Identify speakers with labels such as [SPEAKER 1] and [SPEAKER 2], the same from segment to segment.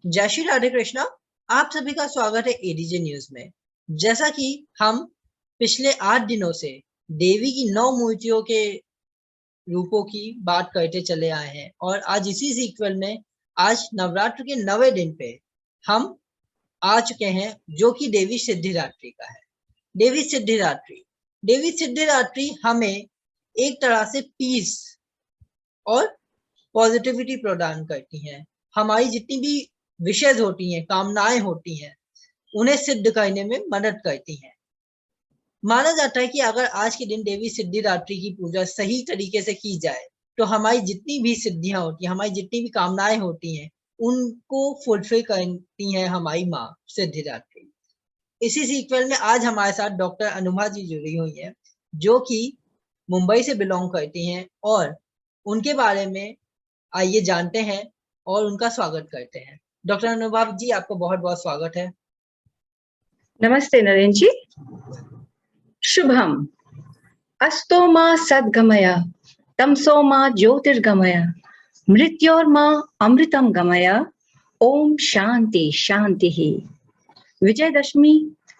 [SPEAKER 1] जय श्री राधे कृष्णा। आप सभी का स्वागत है एडीजे न्यूज में। जैसा कि हम पिछले 8 दिनों से देवी की 9 मूर्तियों के रूपों की बात करते चले आए हैं और आज इसी सीक्वल में आज नवरात्र के 9वें दिन पे हम आ चुके हैं, जो कि देवी सिद्धिदात्री का है। देवी सिद्धिदात्री हमें एक तरह से पीस और पॉजिटिविटी प्रदान करती हैं। हमारी जितनी भी विशेष होती हैं, कामनाएं होती हैं, उन्हें सिद्ध करने में मदद करती हैं। माना जाता है कि अगर आज के दिन देवी सिद्धिदात्री की पूजा सही तरीके से की जाए तो हमारी जितनी भी सिद्धियां होती हैं, हमारी जितनी भी कामनाएं होती हैं, उनको फुलफिल करती हैं हमारी माँ सिद्धिदात्री। इसी सीक्वल में आज हमारे साथ डॉक्टर अनुभा जी जुड़ी हुई हैं, जो कि मुंबई से बिलोंग करती हैं, और उनके बारे में आइए जानते हैं और उनका स्वागत करते हैं। डॉक्टर अनुभा जी, आपको बहुत बहुत स्वागत है।
[SPEAKER 2] नमस्ते नरेंद्र जी। शुभम अस्तो मां सद्गमय तमसो मां ज्योतिर्गमय मृत्योर्मा अमृतम गमय ओम शांति शांति ही। विजयदशमी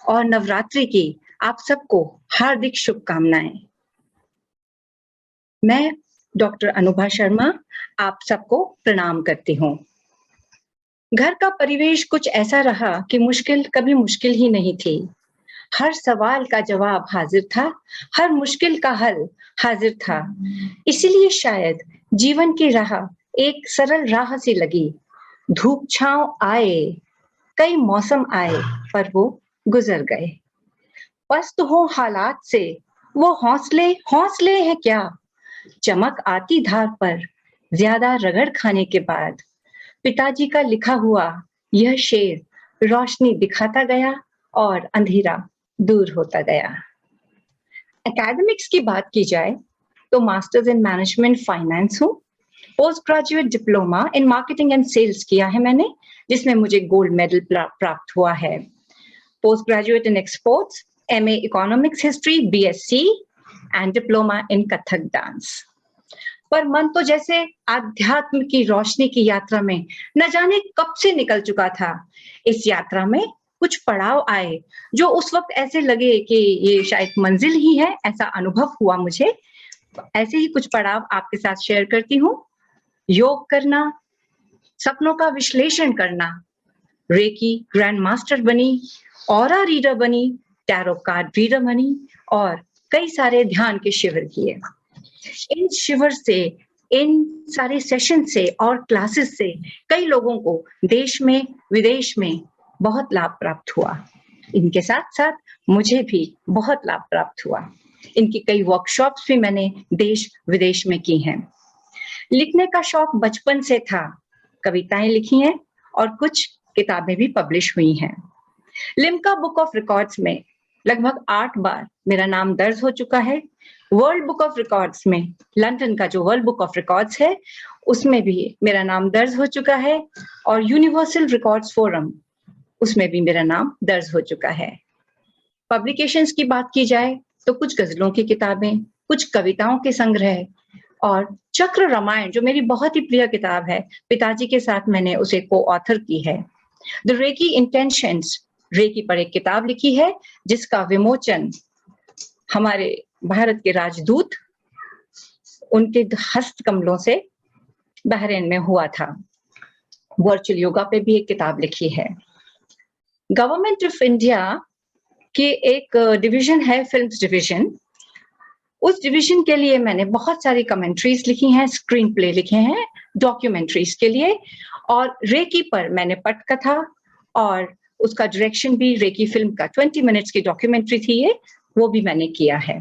[SPEAKER 2] और नवरात्रि की आप सबको हार्दिक शुभकामनाएं। मैं डॉक्टर अनुभा शर्मा आप सबको प्रणाम करती हूँ। घर का परिवेश कुछ ऐसा रहा कि मुश्किल कभी मुश्किल ही नहीं थी। हर सवाल का जवाब हाजिर था, हर मुश्किल का हल हाजिर था। इसीलिए शायद जीवन की राह एक सरल राह सी लगी। धूप छांव आए, कई मौसम आए, पर वो गुजर गए। पस्त हो हालात से वो हौसले हौसले है क्या। चमक आती धार पर ज्यादा रगड़ खाने के बाद पिताजी का लिखा हुआ यह शेर रोशनी दिखाता गया और अंधेरा दूर होता गया। एकेडमिक्स की बात की जाए तो मास्टर्स इन मैनेजमेंट फाइनेंस हूँ। Post graduate diploma in marketing and sales किया है मैंने, जिसमें मुझे गोल्ड मेडल प्राप्त हुआ है। Post graduate in exports, MA economics history, BSc and diploma in Kathak dance. पर मन तो जैसे आध्यात्म की रोशनी की यात्रा में न जाने कब से निकल चुका था। इस यात्रा में कुछ पड़ाव आए जो उस वक्त ऐसे लगे कि ये शायद मंजिल ही है, ऐसा अनुभव हुआ मुझे। ऐसे ही कुछ पड़ाव आपके साथ शेयर करती हूँ। योग करना, सपनों का विश्लेषण करना, रेकी ग्रैंड मास्टर बनी, ऑरा रीडर बनी, टैरो कार्ड रीडर बनी और कई सारे ध्यान के शिविर किए। इन शिविर से, इन सारे सेशन से और क्लासेस से कई लोगों को देश में विदेश में बहुत लाभ प्राप्त हुआ। इनके साथ साथ मुझे भी बहुत लाभ प्राप्त हुआ। इनकी कई वर्कशॉप्स भी मैंने देश विदेश में की हैं। लिखने का शौक बचपन से था। कविताएं लिखी हैं और कुछ किताबें भी पब्लिश हुई हैं। लिम्का बुक ऑफ रिकॉर्ड्स में लगभग 8 बार मेरा नाम दर्ज हो चुका है। वर्ल्ड बुक ऑफ रिकॉर्ड्स में, लंदन का जो वर्ल्ड बुक ऑफ रिकॉर्ड्स है, उसमें भी मेरा नाम दर्ज हो चुका है। और यूनिवर्सल रिकॉर्ड्स फोरम, उसमें भी मेरा नाम दर्ज हो चुका है। पब्लिकेशंस की बात की जाए तो कुछ गजलों की किताबें, कुछ कविताओं के संग्रह और चक्र रामायण, जो मेरी बहुत ही प्रिय किताब है, पिताजी के साथ मैंने उसे को ऑथर की है। द रेकी इंटेंशंस, रेकी पर एक किताब लिखी है जिसका विमोचन हमारे भारत के राजदूत उनके हस्त कमलों से बहरीन में हुआ था। वर्चुअल योगा पे भी एक किताब लिखी है। गवर्नमेंट ऑफ इंडिया की एक डिवीजन है, फिल्म्स डिवीजन। उस डिवीजन के लिए मैंने बहुत सारी कमेंट्रीज लिखी हैं, स्क्रीन प्ले लिखे हैं डॉक्यूमेंट्रीज के लिए। और रेकी पर मैंने पटकथा और उसका डायरेक्शन भी, रेकी फिल्म का 20 मिनट्स की डॉक्यूमेंट्री थी ये, वो भी मैंने किया है।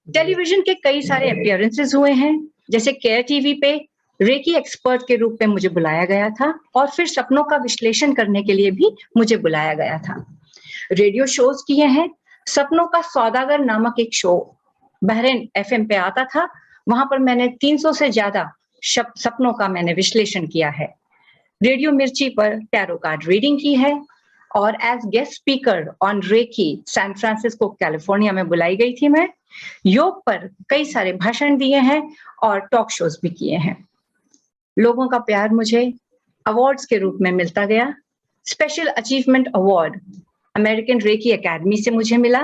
[SPEAKER 2] टेलीविजन के कई सारे अपीयरेंसेस हुए हैं, जैसे केयर टीवी पे रेकी एक्सपर्ट के रूप में मुझे बुलाया गया था और फिर सपनों का विश्लेषण करने के लिए भी मुझे बुलाया गया था। रेडियो शोज किए हैं। सपनों का सौदागर नामक एक शो बहरीन एफएम पे आता था, वहां पर मैंने 300 से ज्यादा सपनों का मैंने विश्लेषण किया है। रेडियो मिर्ची पर टैरो कार्ड रीडिंग की है और as guest speaker on reiki San Francisco California में बुलाई गई थी मैं। योग पर कई सारे भाषण दिए हैं और टॉक शोज भी किए हैं। लोगों का प्यार मुझे अवार्ड्स के रूप में मिलता गया। Special achievement award American reiki academy से मुझे मिला।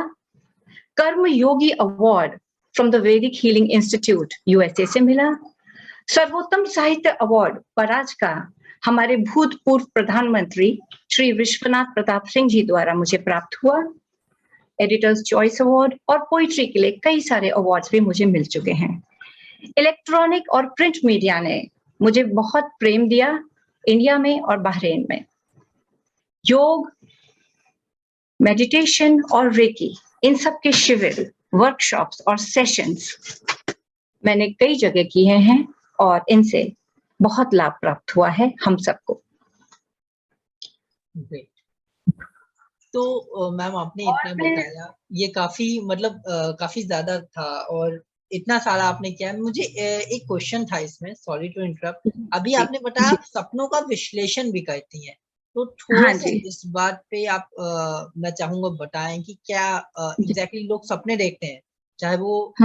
[SPEAKER 2] Karma Yogi award from the Vedic healing institute USA से मिला। सर्वोत्तम साहित्य अवार्ड पराज का हमारे भूतपूर्व प्रधानमंत्री श्री विश्वनाथ प्रताप सिंह जी द्वारा मुझे प्राप्त हुआ। एडिटर्स चॉइस अवार्ड और पोइट्री के लिए कई सारे अवार्ड्स भी मुझे मिल चुके हैं। इलेक्ट्रॉनिक और प्रिंट मीडिया ने मुझे बहुत प्रेम दिया, इंडिया में और बहरीन में। योग, मेडिटेशन और रेकी, इन सब के शिविर, वर्कशॉप्स और सेशंस मैंने कई जगह किए हैं और इनसे बहुत लाभ प्राप्त हुआ है हम सबको।
[SPEAKER 1] तो मैम आपने इतना बताया, ये काफी मतलब काफी ज्यादा था और इतना सारा आपने किया। मुझे एक क्वेश्चन था इसमें, सॉरी टू इंटरप्ट। अभी आपने बताया आप सपनों का विश्लेषण भी करती हैं, तो थोड़ा सा इस बात पे आप मैं चाहूंगा बताएं कि क्या एग्जैक्टली लोग सपने देखते हैं, चाहे वो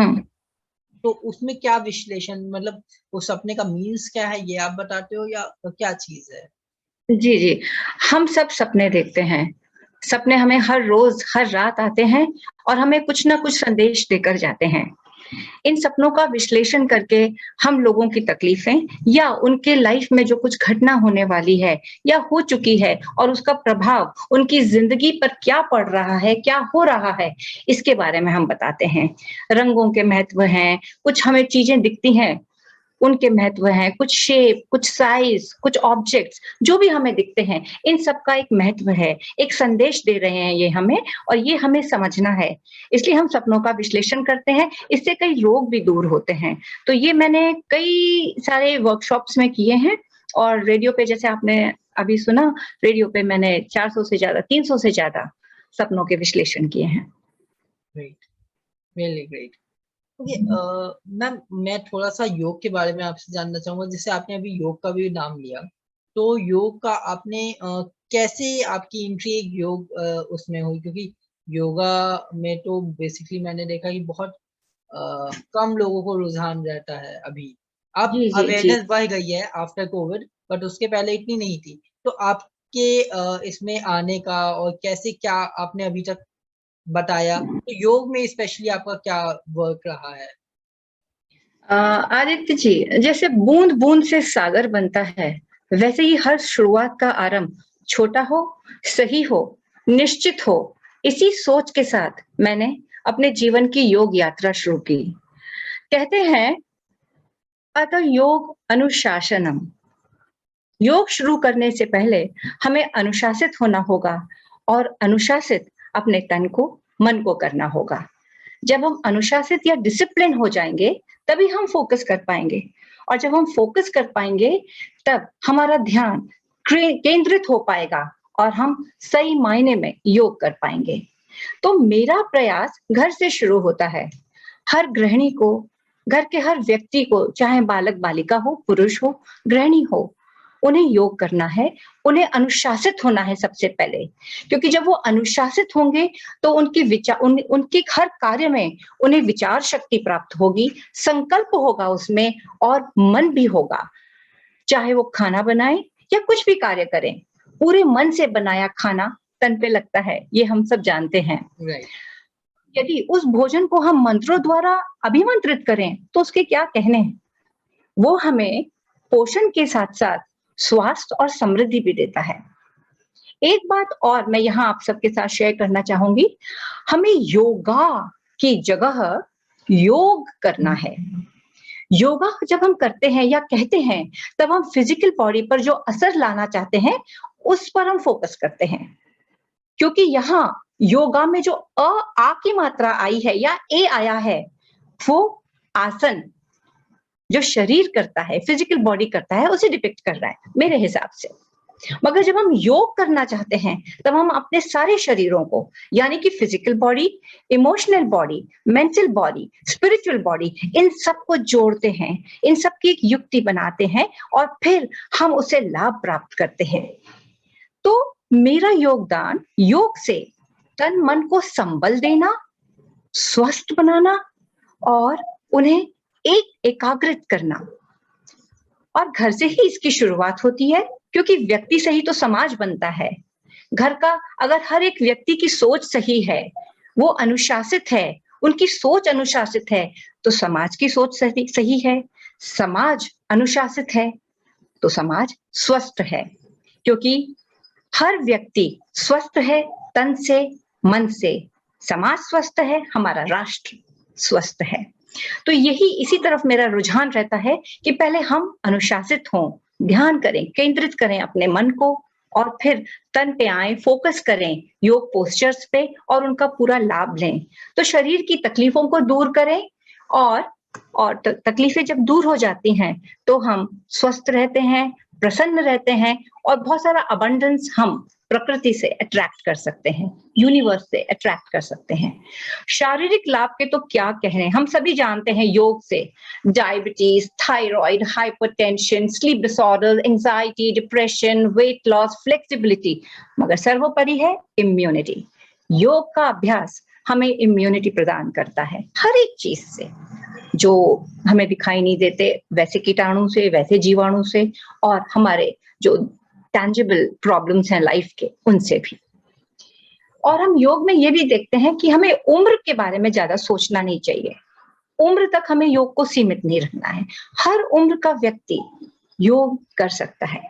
[SPEAKER 1] तो उसमें क्या विश्लेषण, मतलब वो सपने का मीन्स क्या है, ये आप बताते हो या क्या चीज है?
[SPEAKER 2] जी जी, हम सब सपने देखते हैं। सपने हमें हर रोज हर रात आते हैं और हमें कुछ ना कुछ संदेश देकर जाते हैं। इन सपनों का विश्लेषण करके हम लोगों की तकलीफें या उनके लाइफ में जो कुछ घटना होने वाली है या हो चुकी है और उसका प्रभाव उनकी जिंदगी पर क्या पड़ रहा है, क्या हो रहा है, इसके बारे में हम बताते हैं। रंगों के महत्व हैं, कुछ हमें चीजें दिखती हैं उनके महत्व हैं, कुछ शेप, कुछ साइज, कुछ ऑब्जेक्ट्स जो भी हमें दिखते हैं, इन सब का एक महत्व है, एक संदेश दे रहे हैं ये हमें और ये हमें समझना है। इसलिए हम सपनों का विश्लेषण करते हैं, इससे कई रोग भी दूर होते हैं। तो ये मैंने कई सारे वर्कशॉप्स में किए हैं और रेडियो पे जैसे आपने अभी सुना, रेडियो पे मैंने 400 से ज्यादा 300 से ज्यादा सपनों के विश्लेषण किए हैं।
[SPEAKER 1] Great, really great. Okay ma'am, मैं थोड़ा सा योग के बारे में आपसे जानना चाहूंगा। जैसे आपने अभी योग का भी नाम लिया, तो योग का आपने कैसे आपकी एंट्री योग उसमें हुई? क्योंकि योगा में तो बेसिकली मैंने देखा कि बहुत कम लोगों को रुझान रहता है अभी। अब
[SPEAKER 2] जी जी जी।
[SPEAKER 1] अवेयरनेस बढ़ गई है आफ्टर कोविड, बट उसके पहले इतनी नहीं थी। तो आपके इसमें आने का और कैसे क्या आपने अभी तक बताया, तो योग में स्पेशली आपका क्या वर्क रहा है?
[SPEAKER 2] आदित्य जी, जैसे बूंद बूंद से सागर बनता है, वैसे ही हर शुरुआत का आरंभ छोटा हो, सही हो, निश्चित हो, इसी सोच के साथ मैंने अपने जीवन की योग यात्रा शुरू की। कहते हैं अतः योग अनुशासनम। योग शुरू करने से पहले हमें अनुशासित होना होगा और अनुशासित अपने तन को, मन को करना होगा। जब हम अनुशासित या डिसिप्लिन हो जाएंगे तभी हम फोकस कर पाएंगे और जब हम फोकस कर पाएंगे तब हमारा ध्यान केंद्रित हो पाएगा और हम सही मायने में योग कर पाएंगे। तो मेरा प्रयास घर से शुरू होता है। हर गृहिणी को, घर के हर व्यक्ति को, चाहे बालक बालिका हो, पुरुष हो, गृहिणी हो, उन्हें योग करना है, उन्हें अनुशासित होना है सबसे पहले। क्योंकि जब वो अनुशासित होंगे तो उनके हर कार्य में उन्हें विचार शक्ति प्राप्त होगी, संकल्प होगा उसमें और मन भी होगा। चाहे वो खाना बनाए या कुछ भी कार्य करें, पूरे मन से बनाया खाना तन पे लगता है, ये हम सब जानते हैं। यदि उस भोजन को हम मंत्रों द्वारा अभिमंत्रित करें तो उसके क्या कहने हैं। वो हमें पोषण के साथ साथ स्वास्थ्य और समृद्धि भी देता है। एक बात और मैं यहाँ आप सबके साथ शेयर करना चाहूंगी, हमें योगा की जगह योग करना है। योगा जब हम करते हैं या कहते हैं तब हम फिजिकल बॉडी पर जो असर लाना चाहते हैं उस पर हम फोकस करते हैं। क्योंकि यहाँ योगा में जो आ की मात्रा आई है या ए आया है, वो आसन जो शरीर करता है, फिजिकल बॉडी करता है, उसे डिपिक्ट कर रहा है मेरे हिसाब से। मगर जब हम योग करना चाहते हैं तब हम अपने सारे शरीरों को, यानी कि physical body, emotional body, mental body, spiritual body, इन सबको जोड़ते हैं, इन सब की एक युक्ति बनाते हैं और फिर हम उसे लाभ प्राप्त करते हैं। तो मेरा योगदान योग से तन मन को संबल देना, स्वस्थ बनाना और उन्हें एकाग्रित करना। और घर से ही इसकी शुरुआत होती है, क्योंकि व्यक्ति से ही तो समाज बनता है। घर का अगर हर एक व्यक्ति की सोच सही है, वो अनुशासित है, उनकी सोच अनुशासित है, तो समाज की सोच सही है। समाज अनुशासित है तो समाज स्वस्थ है, क्योंकि हर व्यक्ति स्वस्थ है तन से, मन से। समाज स्वस्थ है, हमारा राष्ट्र स्वस्थ है। तो यही इसी तरफ मेरा रुझान रहता है कि पहले हम अनुशासित हों, ध्यान करें, केंद्रित करें अपने मन को, और फिर तन पे आए, फोकस करें योग पोस्चर्स पे और उनका पूरा लाभ लें। तो शरीर की तकलीफों को दूर करें, और तकलीफें जब दूर हो जाती हैं तो हम स्वस्थ रहते हैं, प्रसन्न रहते हैं, और बहुत सारा अबंडेंस हम प्रकृति से अट्रैक्ट कर सकते हैं, यूनिवर्स से अट्रैक्ट कर सकते हैं। शारीरिक लाभ के तो क्या कहने, हम सभी जानते हैं योग से diabetes, thyroid, hypertension, sleep disorder, anxiety, depression, weight loss, flexibility, मगर सर्वोपरि है इम्यूनिटी। योग का अभ्यास हमें इम्यूनिटी प्रदान करता है हर एक चीज से, जो हमें दिखाई नहीं देते, वैसे कीटाणु से, वैसे जीवाणु से, और हमारे जो टैंजिबल प्रॉब्लम्स हैं लाइफ के, उनसे भी। और हम योग में ये भी देखते हैं कि हमें उम्र के बारे में ज्यादा सोचना नहीं चाहिए। उम्र तक हमें योग को सीमित नहीं रखना है। हर उम्र का व्यक्ति योग कर सकता है।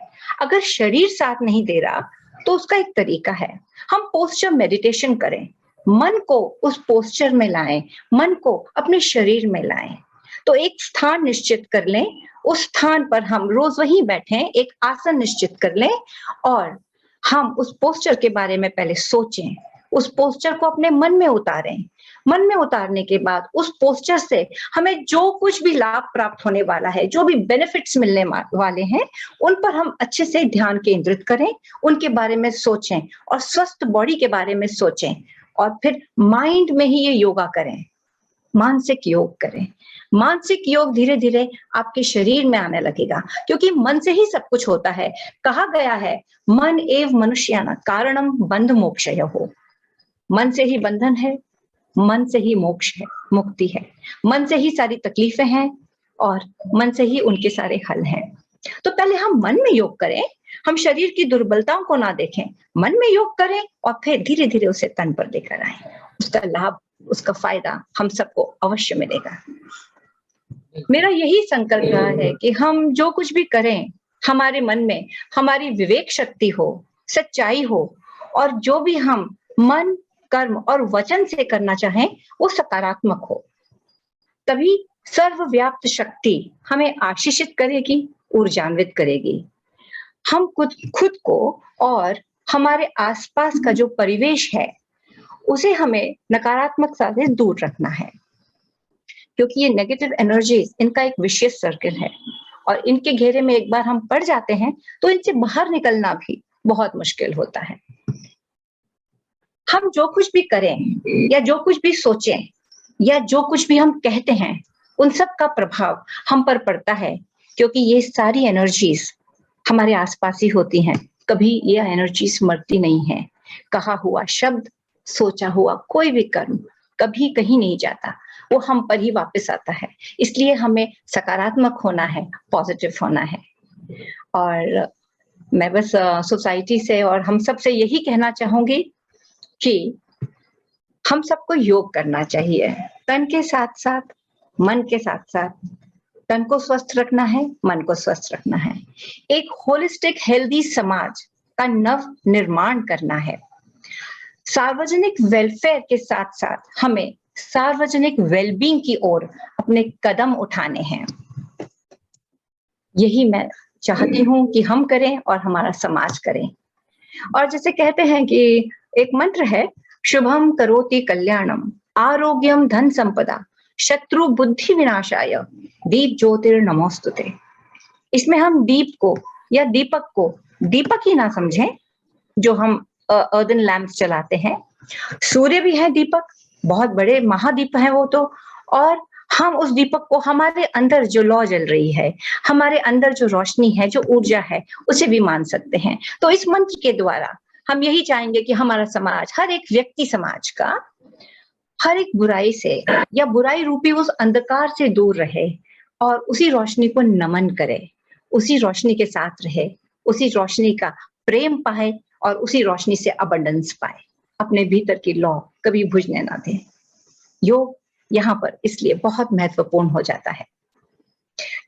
[SPEAKER 2] अगर शरीर साथ नहीं दे रहा तो उसका एक तरीका है, हम पोस्चर मेडिटेशन करें, मन को उस पोस्चर में लाएं, मन को अपने शरीर में लाएं। तो एक स्थान निश्चित कर लें, उस स्थान पर हम रोज वहीं बैठें, एक आसन निश्चित कर लें, और हम उस पोस्चर के बारे में पहले सोचें, उस पोस्चर को अपने मन में उतारें। मन में उतारने के बाद उस पोस्चर से हमें जो कुछ भी लाभ प्राप्त होने वाला है, जो भी बेनिफिट्स मिलने वाले हैं, उन पर हम अच्छे से ध्यान केंद्रित करें, उनके बारे में सोचें, और स्वस्थ बॉडी के बारे में सोचें, और फिर माइंड में ही ये योगा करें, मानसिक योग करें। मानसिक योग धीरे धीरे आपके शरीर में आने लगेगा, क्योंकि मन से ही सब कुछ होता है। कहा गया है, मन एव मनुष्याना कारणम बंध मोक्षय हो। मन से ही बंधन है, मन से ही मोक्ष है, मुक्ति है। मन से ही सारी तकलीफें हैं, और मन से ही उनके सारे हल हैं। तो पहले हम मन में योग करें, हम शरीर की दुर्बलताओं को ना देखें, मन में योग करें, और फिर धीरे धीरे उसे तन पर लेकर आए। उसका लाभ, उसका फायदा हम सबको अवश्य मिलेगा। मेरा यही संकल्प रहा है कि हम जो कुछ भी करें, हमारे मन में हमारी विवेक शक्ति हो, सच्चाई हो, और जो भी हम मन, कर्म और वचन से करना चाहें वो सकारात्मक हो। तभी सर्वव्याप्त शक्ति हमें आशीषित करेगी, ऊर्जान्वित करेगी। हम खुद को और हमारे आसपास का जो परिवेश है उसे हमें नकारात्मकता से दूर रखना है, क्योंकि ये नेगेटिव एनर्जीज, इनका एक विशेष सर्कल है, और इनके घेरे में एक बार हम पड़ जाते हैं तो इनसे बाहर निकलना भी बहुत मुश्किल होता है। हम जो कुछ भी करें, या जो कुछ भी सोचें, या जो कुछ भी हम कहते हैं, उन सब का प्रभाव हम पर पड़ता है, क्योंकि ये सारी एनर्जीज हमारे आसपास ही होती हैं। कभी ये एनर्जीज मरती नहीं है। कहा हुआ शब्द, सोचा हुआ कोई भी कर्म कभी कहीं नहीं जाता, वो हम पर ही वापस आता है। इसलिए हमें सकारात्मक होना है, पॉजिटिव होना है। और मैं बस सोसाइटी से और हम सब से यही कहना चाहूंगी कि हम सबको योग करना चाहिए, तन के साथ साथ, मन के साथ साथ। तन को स्वस्थ रखना है, मन को स्वस्थ रखना है। एक होलिस्टिक हेल्दी समाज का नव निर्माण करना है। सार्वजनिक वेलफेयर के साथ साथ हमें सार्वजनिक वेलबींग की ओर अपने कदम उठाने हैं। यही मैं चाहती हूं कि हम करें और हमारा समाज करें। और जैसे कहते हैं कि एक मंत्र है, शुभम करोति कल्याणम, आरोग्यम धन संपदा, शत्रु बुद्धि विनाशाय, दीप ज्योतिर्नमोस्तुते। इसमें हम दीप को या दीपक को दीपक ही ना समझें, जो हम अर्दन लैंप्स चलाते हैं। सूर्य भी है दीपक, बहुत बड़े महादीप है वो तो। और हम उस दीपक को हमारे अंदर जो लौ जल रही है, हमारे अंदर जो रोशनी है, जो ऊर्जा है, उसे भी मान सकते हैं। तो इस मंत्र के द्वारा हम यही चाहेंगे कि हमारा समाज, हर एक व्यक्ति समाज का हर एक बुराई से या बुराई रूपी उस अंधकार से दूर रहे और उसी रोशनी को नमन करे, उसी रोशनी के साथ रहे, उसी रोशनी का प्रेम पाए और उसी रोशनी से अबंडेंस पाए, अपने भीतर की लौ कभी बुझने ना दे। योग यहाँ पर इसलिए बहुत महत्वपूर्ण हो जाता है।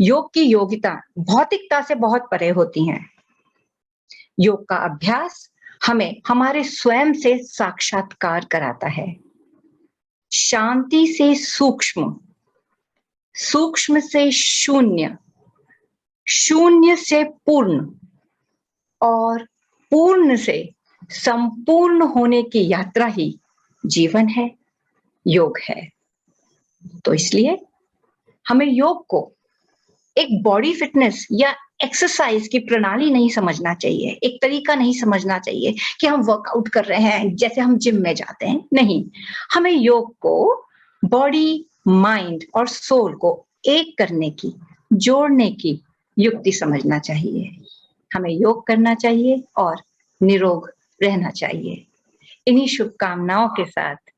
[SPEAKER 2] योग की योगिता भौतिकता से बहुत परे होती है। योग का अभ्यास हमें हमारे स्वयं से साक्षात्कार कराता है, शांति से सूक्ष्म, सूक्ष्म से शून्य, शून्य से पूर्ण और पूर्ण से संपूर्ण होने की यात्रा ही जीवन है, योग है। तो इसलिए हमें योग को एक बॉडी फिटनेस या एक्सरसाइज की प्रणाली नहीं समझना चाहिए, एक तरीका नहीं समझना चाहिए कि हम वर्कआउट कर रहे हैं जैसे हम जिम में जाते हैं। नहीं, हमें योग को बॉडी, माइंड और सोल को एक करने की, जोड़ने की युक्ति समझना चाहिए। हमें योग करना चाहिए और निरोग रहना चाहिए। इन्हीं शुभकामनाओं के साथ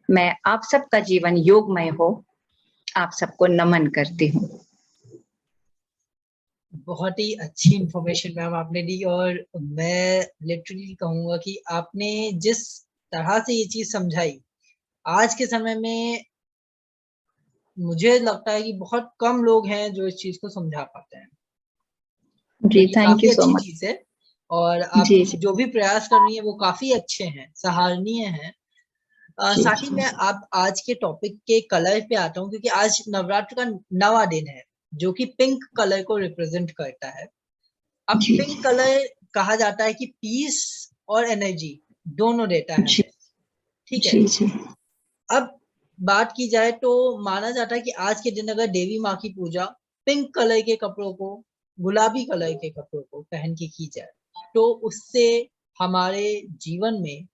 [SPEAKER 2] मैं आप सबका जीवन योगमय हो, आप सबको नमन करती हूँ।
[SPEAKER 1] बहुत ही अच्छी इंफॉर्मेशन मैम आपने दी, और मैं लिटरली कहूंगा कि आपने जिस तरह से ये चीज समझाई, आज के समय में मुझे लगता है कि बहुत कम लोग हैं जो इस चीज को समझा पाते हैं।
[SPEAKER 2] जी,
[SPEAKER 1] ये
[SPEAKER 2] थैंक
[SPEAKER 1] काफी
[SPEAKER 2] यू सो
[SPEAKER 1] अच्छी
[SPEAKER 2] मच।
[SPEAKER 1] चीज है, और आप
[SPEAKER 2] जी जी
[SPEAKER 1] जो भी प्रयास कर रही हैं वो काफी अच्छे हैं, सराहनीय हैं।
[SPEAKER 2] जी
[SPEAKER 1] साथ ही
[SPEAKER 2] जी
[SPEAKER 1] मैं आप आज के टॉपिक के कलर पे आता हूँ, क्योंकि आज नवरात्र का नवा दिन है जो कि पिंक कलर को रिप्रेजेंट करता है। अब
[SPEAKER 2] जी
[SPEAKER 1] पिंक कलर कहा जाता है कि पीस और एनर्जी दोनों देता है
[SPEAKER 2] जी
[SPEAKER 1] हमें, ठीक है।
[SPEAKER 2] जी जी
[SPEAKER 1] अब बात की जाए तो माना जाता है कि आज के दिन अगर देवी माँ की पूजा पिंक कलर के कपड़ों को, गुलाबी कलर के कपड़ों को पहन के की जाए, तो उससे हमारे जीवन में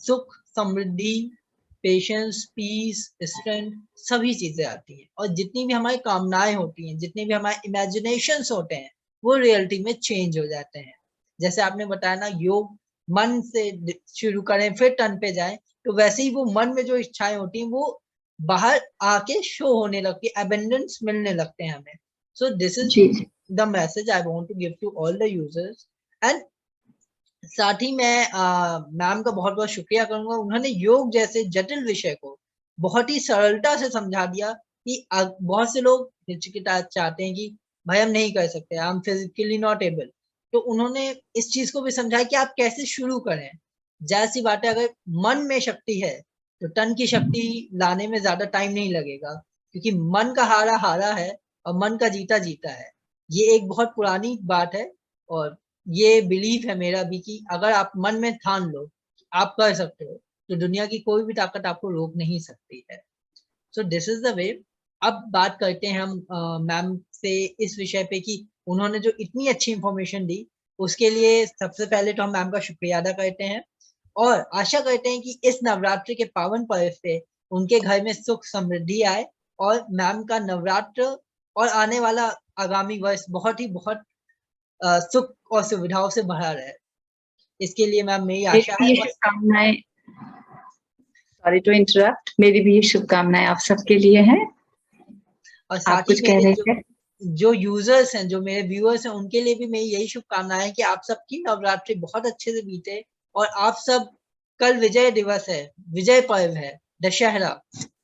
[SPEAKER 1] सुख, समृद्धि, पेशेंस, पीस, स्ट्रेंथ सभी चीजें आती हैं, और जितनी भी हमारी कामनाएं होती हैं, जितने भी हमारे इमेजिनेशंस होते हैं, वो रियलिटी में चेंज हो जाते हैं। जैसे आपने बताया ना, योग मन से शुरू करें फिर तन पे जाएं, तो वैसे ही वो मन में जो इच्छाएं होती हैं वो बाहर आके शो होने लगती है, एबेंडेंस मिलने लगते हैं हमें। सो दिस इज
[SPEAKER 2] जी जी
[SPEAKER 1] the message I want to give to all the users. And साथ ही मैं मैम का बहुत बहुत शुक्रिया करूंगा, उन्होंने योग जैसे जटिल विषय को बहुत ही सरलता से समझा दिया कि बहुत से लोग हिचकिचा चाहते हैं कि भाई हम नहीं कर सकते, I am physically not able, तो उन्होंने इस चीज को भी समझाया कि आप कैसे शुरू करें। जैसी बात है, अगर मन में शक्ति है तो तन की शक्ति लाने में ज्यादा टाइम नहीं लगेगा, क्योंकि मन का हारा हारा है और मन का जीता जीता है। ये एक बहुत पुरानी बात है, और ये बिलीफ है मेरा भी कि अगर आप मन में ठान लो आप कर सकते हो, तो दुनिया की कोई भी ताकत आपको रोक नहीं सकती है। सो दिस इज द वे। अब बात करते हैं हम मैम से इस विषय पे कि उन्होंने जो इतनी अच्छी इंफॉर्मेशन दी, उसके लिए सबसे पहले तो हम मैम का शुक्रिया अदा करते हैं, और आशा करते हैं कि इस नवरात्रि के पावन पर्व पे उनके घर में सुख समृद्धि आए, और मैम का नवरात्र और आने वाला आगामी वर्ष बहुत सुख और सुविधाओं से भरा रहे। इसके लिए मैम मेरी
[SPEAKER 2] मेरी
[SPEAKER 1] आशा
[SPEAKER 2] भी
[SPEAKER 1] है।
[SPEAKER 2] ये
[SPEAKER 1] और
[SPEAKER 2] शुभकामनाएं, सॉरी टू इंटरप्ट, मेरी भी ये शुभकामनाएं आप सबके लिए हैं। आप
[SPEAKER 1] साथ ही
[SPEAKER 2] कुछ कह
[SPEAKER 1] मेरे
[SPEAKER 2] रहे
[SPEAKER 1] जो
[SPEAKER 2] थे?
[SPEAKER 1] जो यूजर्स हैं, जो मेरे व्यूअर्स हैं, उनके लिए भी मेरी यही शुभकामनाएं है कि आप सबकी नवरात्रि बहुत अच्छे से बीते, और आप सब, कल विजय दिवस है, विजय पर्व है, दशहरा,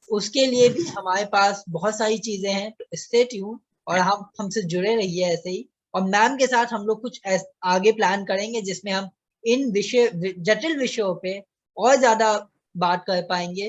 [SPEAKER 1] उसके लिए भी हमारे पास बहुत सारी चीजें हैं, तो स्टे ट्यून और हम हमसे जुड़े रहिए ऐसे ही। और मैम के साथ हम लोग कुछ आगे प्लान करेंगे जिसमें हम इन विषय, जटिल विषयों पे और ज्यादा बात कर पाएंगे,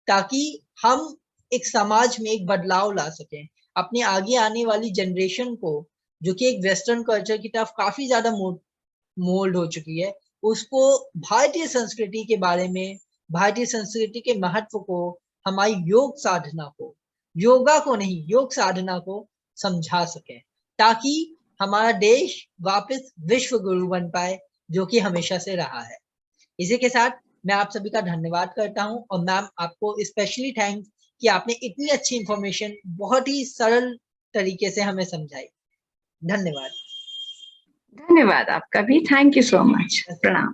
[SPEAKER 1] ताकि हम एक समाज में एक बदलाव ला सकें, अपने आगे आने वाली जनरेशन को, जो कि एक वेस्टर्न कल्चर की तरफ काफी ज्यादा मोल्ड हो चुकी है, उसको भारतीय संस्कृति के बारे में, भारतीय संस्कृति के महत्व को, हमारी योग साधना को, योगा को नहीं, योग साधना को समझा सकें, ताकि हमारा देश वापस विश्व गुरु बन पाए, जो कि हमेशा से रहा है। इसी के साथ मैं आप सभी का धन्यवाद करता हूं, और मैम आपको स्पेशली थैंक्स कि आपने इतनी अच्छी इंफॉर्मेशन बहुत ही सरल तरीके से हमें समझाई। धन्यवाद।
[SPEAKER 2] धन्यवाद आपका भी, थैंक यू सो मच, प्रणाम।